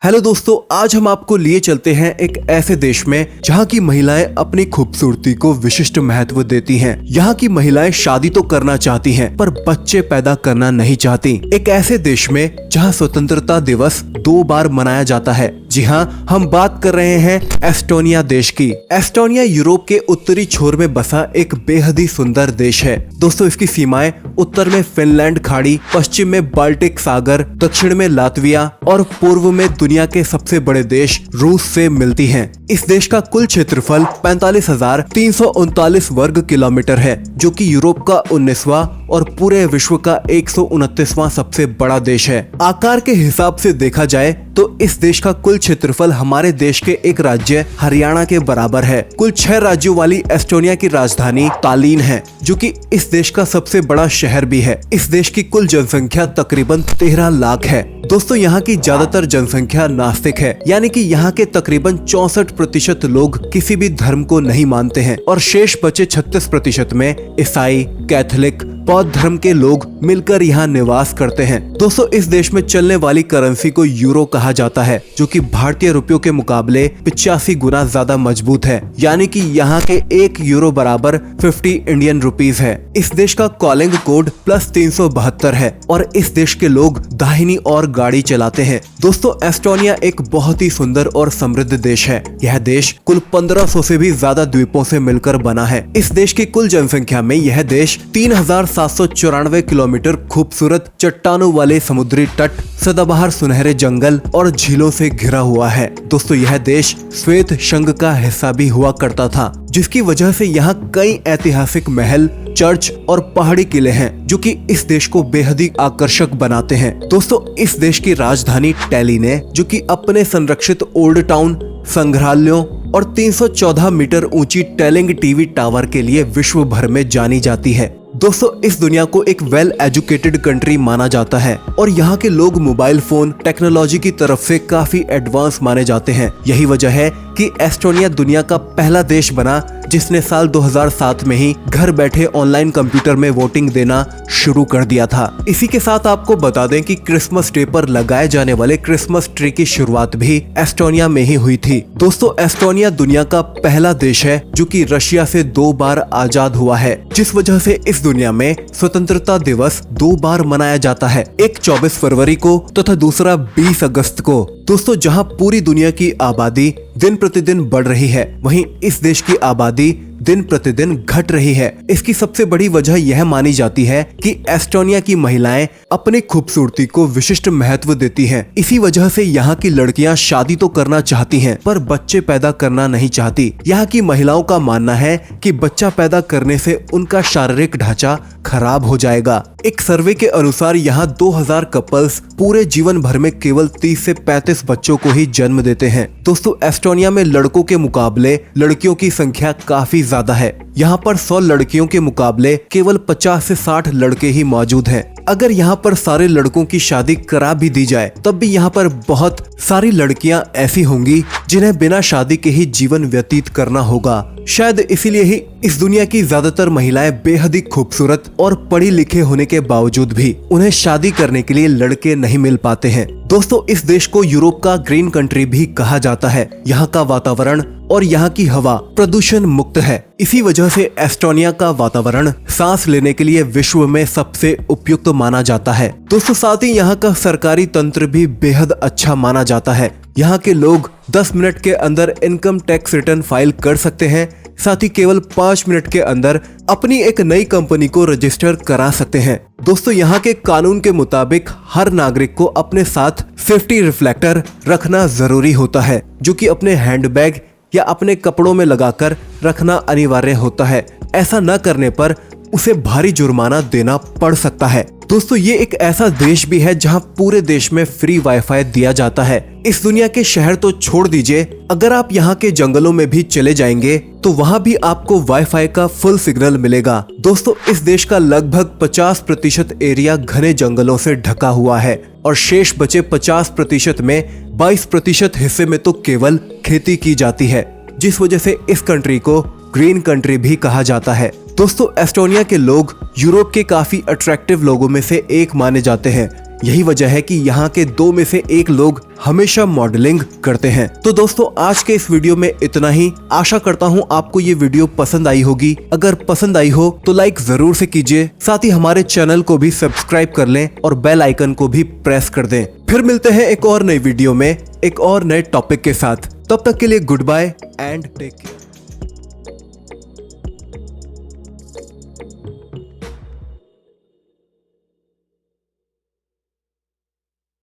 Hello दोस्तों, आज हम आपको लिए चलते हैं एक ऐसे देश में जहाँ की महिलाएं अपनी खूबसूरती को विशिष्ट महत्व देती हैं। यहाँ की महिलाएं शादी तो करना चाहती हैं, पर बच्चे पैदा करना नहीं चाहती। एक ऐसे देश में जहाँ स्वतंत्रता दिवस 2 बार मनाया जाता है। जी हाँ, हम बात कर रहे हैं एस्टोनिया देश की। एस्टोनिया यूरोप के उत्तरी छोर में बसा एक बेहद ही सुंदर देश है। दोस्तों, इसकी सीमाएं उत्तर में फिनलैंड खाड़ी, पश्चिम में बाल्टिक सागर, दक्षिण में लातविया और पूर्व में दुनिया के सबसे बड़े देश रूस से मिलती हैं। इस देश का कुल क्षेत्रफल 45,339 वर्ग किलोमीटर है, जो कि यूरोप का 19वां और पूरे विश्व का 129वां सबसे बड़ा देश है। आकार के हिसाब से देखा जाए तो इस देश का कुल क्षेत्रफल हमारे देश के एक राज्य हरियाणा के बराबर है। कुल 6 राज्यों वाली एस्टोनिया की राजधानी तालीन है, जो कि इस देश का सबसे बड़ा शहर भी है। इस देश की कुल जनसंख्या तकरीबन 13 लाख है। दोस्तों, यहाँ की ज्यादातर जनसंख्या नास्तिक है, यानी कि यहाँ के तकरीबन 64% लोग किसी भी धर्म को नहीं मानते हैं और शेष बचे 36% में ईसाई, कैथोलिक, बौद्ध धर्म के लोग मिलकर यहाँ निवास करते हैं। दोस्तों, इस देश में चलने वाली करेंसी को यूरो कहा जाता है, जो कि भारतीय रुपयों के मुकाबले 85 गुना ज्यादा मजबूत है, यानी कि यहाँ के 1 यूरो बराबर 50 इंडियन रुपीज है। इस देश का कॉलिंग कोड +372 है और इस देश के लोग दाहिनी ओर गाड़ी चलाते हैं। दोस्तों, एस्टोनिया एक बहुत ही सुंदर और समृद्ध देश है। यह देश कुल 1500 से भी ज्यादा द्वीपों से मिलकर बना है। इस देश की कुल जनसंख्या में यह देश 3794 किलोमीटर खूबसूरत चट्टानों वाले समुद्री तट, सदाबहार सुनहरे जंगल और झीलों से घिरा हुआ है। दोस्तों, यह देश श्वेत संघ का हिस्सा भी हुआ करता था, जिसकी वजह से यहाँ कई ऐतिहासिक महल, चर्च और पहाड़ी किले हैं, जो कि इस देश को बेहद ही आकर्षक बनाते हैं। दोस्तों, इस देश की राजधानी टैलिन है, जो कि अपने संरक्षित ओल्ड टाउन, संग्रहालयों और 314 मीटर ऊंची टेलिंग टीवी टावर के लिए विश्व भर में जानी जाती है। दोस्तों, इस दुनिया को एक वेल एजुकेटेड कंट्री माना जाता है और यहाँ के लोग मोबाइल फोन टेक्नोलॉजी की तरफ से काफी एडवांस माने जाते हैं। यही वजह है कि एस्टोनिया दुनिया का पहला देश बना जिसने साल 2007 में ही घर बैठे ऑनलाइन कंप्यूटर में वोटिंग देना शुरू कर दिया था। इसी के साथ आपको बता दें कि क्रिसमस डे पर लगाए जाने वाले क्रिसमस ट्री की शुरुआत भी एस्टोनिया में ही हुई थी। दोस्तों, एस्टोनिया दुनिया का पहला देश है जो कि रशिया से 2 बार आजाद हुआ है, जिस वजह से इस दुनिया में स्वतंत्रता दिवस 2 बार मनाया जाता है, एक 24 फरवरी को तथा दूसरा 20 अगस्त को। दोस्तों, जहां पूरी दुनिया की आबादी दिन प्रतिदिन बढ़ रही है, वहीं इस देश की आबादी दिन प्रतिदिन घट रही है। इसकी सबसे बड़ी वजह यह मानी जाती है कि एस्टोनिया की महिलाएं अपनी खूबसूरती को विशिष्ट महत्व देती हैं। इसी वजह से यहाँ की लड़कियां शादी तो करना चाहती हैं, पर बच्चे पैदा करना नहीं चाहती। यहाँ की महिलाओं का मानना है कि बच्चा पैदा करने से उनका शारीरिक ढांचा खराब हो जाएगा। एक सर्वे के अनुसार यहाँ 2000 कपल्स पूरे जीवन भर में केवल 30 से 35 बच्चों को ही जन्म देते हैं। दोस्तों, एस्टोनिया में लड़कों के मुकाबले लड़कियों की संख्या काफी ज्यादा है। यहाँ पर 100 लड़कियों के मुकाबले केवल 50 से 60 लड़के ही मौजूद हैं। अगर यहाँ पर सारे लड़कों की शादी करा भी दी जाए, तब भी यहाँ पर बहुत सारी लड़कियाँ ऐसी होंगी जिन्हें बिना शादी के ही जीवन व्यतीत करना होगा। शायद इसीलिए ही इस दुनिया की ज्यादातर महिलाएं बेहद ही खूबसूरत और पढ़ी लिखे होने के बावजूद भी उन्हें शादी करने के लिए लड़के नहीं मिल पाते हैं। दोस्तों, इस देश को यूरोप का ग्रीन कंट्री भी कहा जाता है। यहाँ का वातावरण और यहाँ की हवा प्रदूषण मुक्त है। इसी वजह से एस्टोनिया का वातावरण सांस लेने के लिए विश्व में सबसे उपयुक्त माना जाता है। दोस्तों, साथ ही यहाँ का सरकारी तंत्र भी बेहद अच्छा माना जाता है। यहाँ के लोग 10 मिनट के अंदर इनकम टैक्स रिटर्न फाइल कर सकते हैं। साथ ही केवल 5 मिनट के अंदर अपनी एक नई कंपनी को रजिस्टर करा सकते हैं। दोस्तों, यहाँ के कानून के मुताबिक हर नागरिक को अपने साथ सेफ्टी रिफ्लेक्टर रखना जरूरी होता है, जो कि अपने हैंडबैग या अपने कपड़ों में लगाकर रखना अनिवार्य होता है। ऐसा न करने पर उसे भारी जुर्माना देना पड़ सकता है। दोस्तों, ये एक ऐसा देश भी है जहां पूरे देश में फ्री वाईफाई दिया जाता है। इस दुनिया के शहर तो छोड़ दीजिए, अगर आप यहाँ के जंगलों में भी चले जाएंगे तो वहाँ भी आपको वाईफाई का फुल सिग्नल मिलेगा। दोस्तों, इस देश का लगभग 50% एरिया घने जंगलों से ढका हुआ है और शेष बचे 50% में 22% हिस्से में तो केवल खेती की जाती है, जिस वजह से इस कंट्री को ग्रीन कंट्री भी कहा जाता है। दोस्तों, एस्टोनिया के लोग यूरोप के काफी अट्रैक्टिव लोगों में से एक माने जाते हैं। यही वजह है कि यहाँ के 2 में से 1 लोग हमेशा मॉडलिंग करते हैं। तो दोस्तों आज के इस वीडियो में इतना ही। आशा करता हूँ आपको ये वीडियो पसंद आई होगी। अगर पसंद आई हो तो लाइक जरूर से कीजिए, साथ ही हमारे चैनल को भी सब्सक्राइब कर लें और बेल आइकन को भी प्रेस कर दें। फिर मिलते हैं एक और नई वीडियो में एक और नए टॉपिक के साथ। तब तक के लिए goodbye and take care.